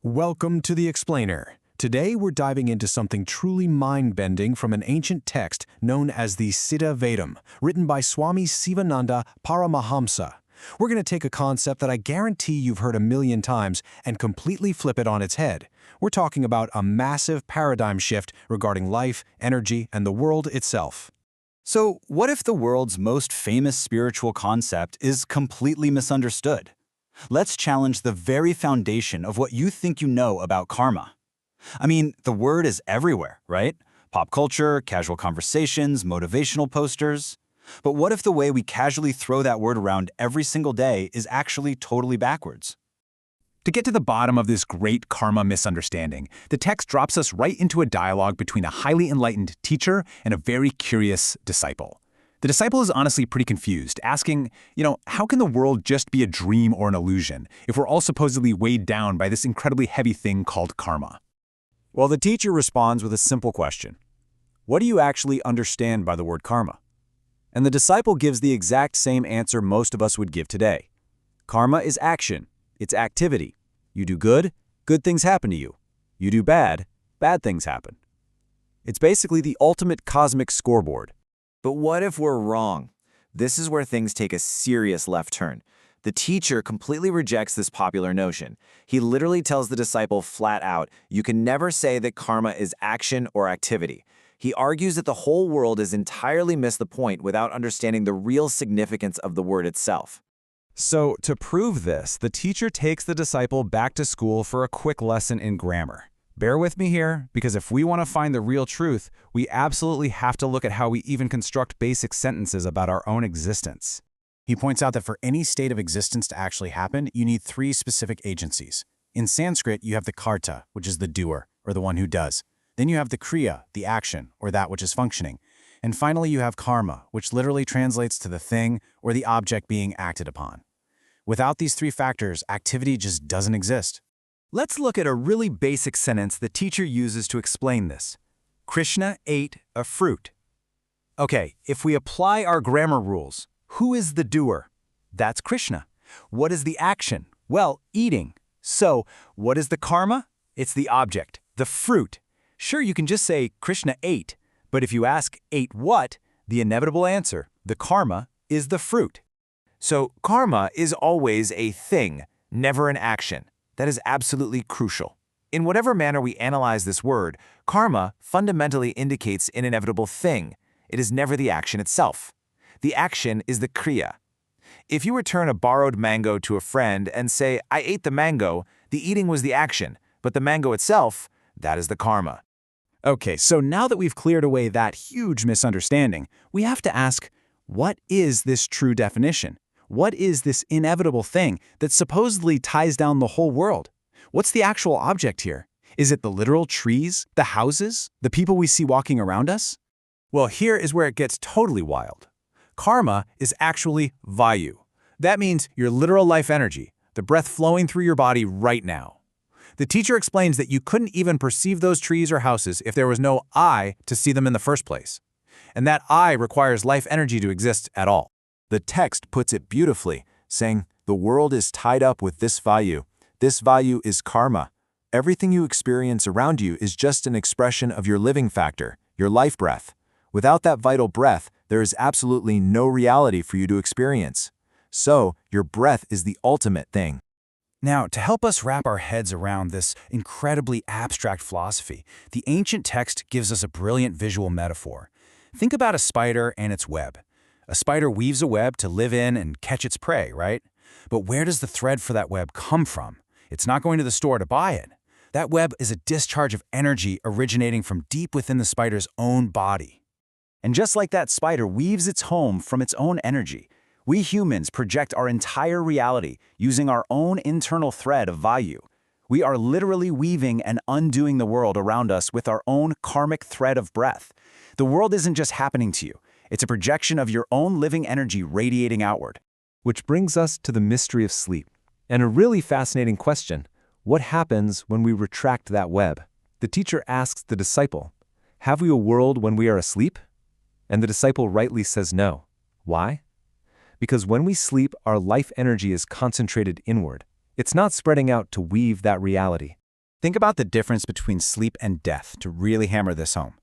Welcome to The Explainer. Today we're diving into something truly mind-bending from an ancient text known as the Siddha Vedam, written by Swami Sivananda ParamaHamsa. We're going to take a concept that I guarantee you've heard a million times and completely flip it on its head. We're talking about a massive paradigm shift regarding life, energy, and the world itself. So, what if the world's most famous spiritual concept is completely misunderstood? Let's challenge the very foundation of what you think you know about karma. I mean, the word is everywhere, right? Pop culture, casual conversations, motivational posters. But what if the way we casually throw that word around every single day is actually totally backwards? To get to the bottom of this great karma misunderstanding, the text drops us right into a dialogue between a highly enlightened teacher and a very curious disciple. The disciple is honestly pretty confused, asking, how can the world just be a dream or an illusion if we're all supposedly weighed down by this incredibly heavy thing called karma? Well, the teacher responds with a simple question. What do you actually understand by the word karma? And the disciple gives the exact same answer most of us would give today. Karma is action. It's activity. You do good, good things happen to you. You do bad, bad things happen. It's basically the ultimate cosmic scoreboard. But what if we're wrong? This is where things take a serious left turn. The teacher completely rejects this popular notion. He literally tells the disciple flat out, you can never say that karma is action or activity. He argues that the whole world has entirely missed the point without understanding the real significance of the word itself. So, to prove this, the teacher takes the disciple back to school for a quick lesson in grammar. Bear with me here, because if we want to find the real truth, we absolutely have to look at how we even construct basic sentences about our own existence. He points out that for any state of existence to actually happen, you need three specific agencies. In Sanskrit, you have the karta, which is the doer, or the one who does. Then you have the kriya, the action, or that which is functioning. And finally, you have karma, which literally translates to the thing or the object being acted upon. Without these three factors, activity just doesn't exist. Let's look at a really basic sentence the teacher uses to explain this. Krishna ate a fruit. Okay, if we apply our grammar rules, who is the doer? That's Krishna. What is the action? Well, eating. So, what is the karma? It's the object, the fruit. Sure, you can just say Krishna ate, but if you ask ate what, the inevitable answer, the karma, is the fruit. So karma is always a thing, never an action. That is absolutely crucial. In whatever manner we analyze this word, karma fundamentally indicates an inevitable thing. It is never the action itself. The action is the kriya. If you return a borrowed mango to a friend and say, I ate the mango, the eating was the action, but the mango itself, that is the karma. Okay, so now that we've cleared away that huge misunderstanding, we have to ask, what is this true definition? What is this inevitable thing that supposedly ties down the whole world? What's the actual object here? Is it the literal trees, the houses, the people we see walking around us? Well, here is where it gets totally wild. Karma is actually vayu. That means your literal life energy, the breath flowing through your body right now. The teacher explains that you couldn't even perceive those trees or houses if there was no I to see them in the first place. And that I requires life energy to exist at all. The text puts it beautifully, saying, the world is tied up with this vayu. This vayu is karma. Everything you experience around you is just an expression of your living factor, your life breath. Without that vital breath, there is absolutely no reality for you to experience. So, your breath is the ultimate thing. Now, to help us wrap our heads around this incredibly abstract philosophy, the ancient text gives us a brilliant visual metaphor. Think about a spider and its web. A spider weaves a web to live in and catch its prey, right? But where does the thread for that web come from? It's not going to the store to buy it. That web is a discharge of energy originating from deep within the spider's own body. And just like that spider weaves its home from its own energy, we humans project our entire reality using our own internal thread of vayu. We are literally weaving and undoing the world around us with our own karmic thread of breath. The world isn't just happening to you. It's a projection of your own living energy radiating outward. Which brings us to the mystery of sleep. And a really fascinating question. What happens when we retract that web? The teacher asks the disciple, have we a world when we are asleep? And the disciple rightly says no. Why? Because when we sleep, our life energy is concentrated inward. It's not spreading out to weave that reality. Think about the difference between sleep and death to really hammer this home.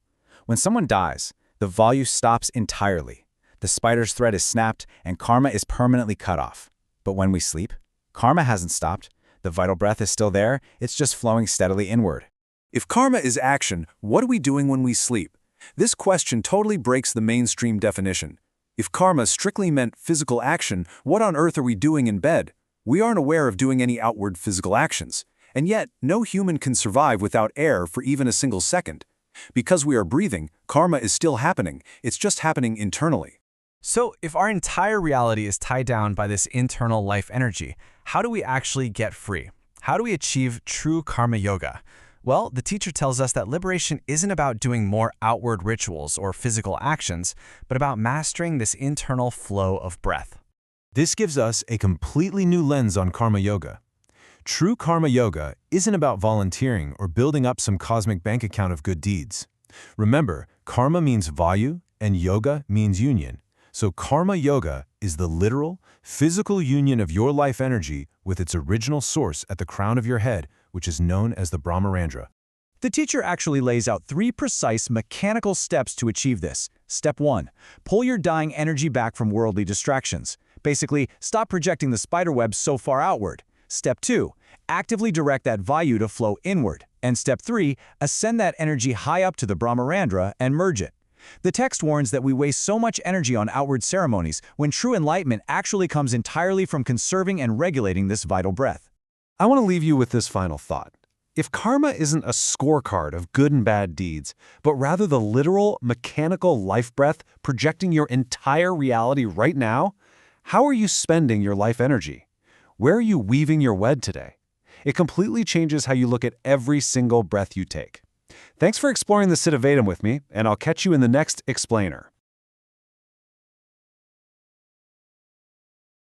When someone dies, the volume stops entirely. The spider's thread is snapped, and karma is permanently cut off. But when we sleep, karma hasn't stopped. The vital breath is still there, it's just flowing steadily inward. If karma is action, what are we doing when we sleep? This question totally breaks the mainstream definition. If karma strictly meant physical action, what on earth are we doing in bed? We aren't aware of doing any outward physical actions. And yet, no human can survive without air for even a single second. Because we are breathing, karma is still happening. It's just happening internally. So, if our entire reality is tied down by this internal life energy, how do we actually get free? How do we achieve true karma yoga? Well, the teacher tells us that liberation isn't about doing more outward rituals or physical actions, but about mastering this internal flow of breath. This gives us a completely new lens on karma yoga. True karma yoga isn't about volunteering or building up some cosmic bank account of good deeds. Remember, karma means vayu and yoga means union. So karma yoga is the literal, physical union of your life energy with its original source at the crown of your head, which is known as the Brahmarandra. The teacher actually lays out 3 precise mechanical steps to achieve this. Step 1. Pull your dying energy back from worldly distractions. Basically, stop projecting the spiderweb so far outward. Step 2. Actively direct that vayu to flow inward. And Step 3. Ascend that energy high up to the Brahmarandra and merge it. The text warns that we waste so much energy on outward ceremonies when true enlightenment actually comes entirely from conserving and regulating this vital breath. I want to leave you with this final thought. If karma isn't a scorecard of good and bad deeds, but rather the literal, mechanical life breath projecting your entire reality right now, how are you spending your life energy? Where are you weaving your web today? It completely changes how you look at every single breath you take. Thanks for exploring the Siddha Vedam with me, and I'll catch you in the next Explainer.